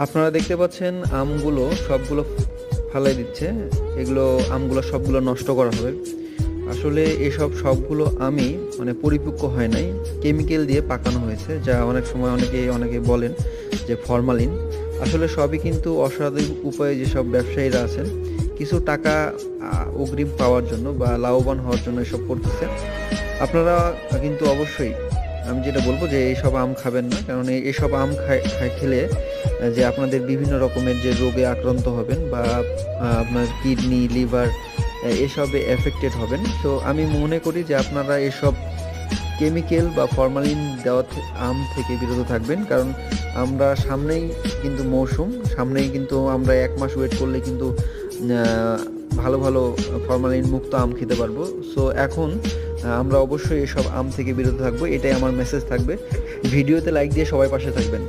আপনারা দেখতে পাচ্ছেন আমগুলো সবগুলো ফালাই দিচ্ছে। এগুলো আমগুলো সবগুলো নষ্ট করা হবে। আসলে এসব সবগুলো আমই মানে পরিপক্ক হয় নাই, কেমিক্যাল দিয়ে পাকানো হয়েছে, যা অনেক সময় অনেকে বলেন যে ফরমালিন। আসলে সবই কিন্তু অসাধু উপায়ে যেসব ব্যবসায়ীরা আছেন কিছু টাকা অগ্রিম পাওয়ার জন্য বা লাভবান হওয়ার জন্য এসব করতেছে। আপনারা কিন্তু অবশ্যই, আমি যেটা বলবো যে এইসব আম খাবেন না, কারণ এইসব আম খেলে যে আপনাদের বিভিন্ন রকমের যে রোগে আক্রান্ত হবেন বা আপনার কিডনি লিভার এসবে এফেক্টেড হবেন। তো আমি মনে করি যে আপনারা এসব কেমিক্যাল বা ফরমালিন দেওয়া আম থেকে বিরত থাকবেন, কারণ আমরা সামনেই কিন্তু মৌসুম, সামনেই কিন্তু আমরা 1 মাস ওয়েট করলে কিন্তু ভালো ভালো ফরমালিন মুক্ত আম খেতে পারবো। সো এখন আমরা অবশ্যই এসব আম থেকে বিরত থাকবো, এটাই আমার মেসেজ থাকবে। ভিডিওতে লাইক দিয়ে সবাই পাশে থাকবেন।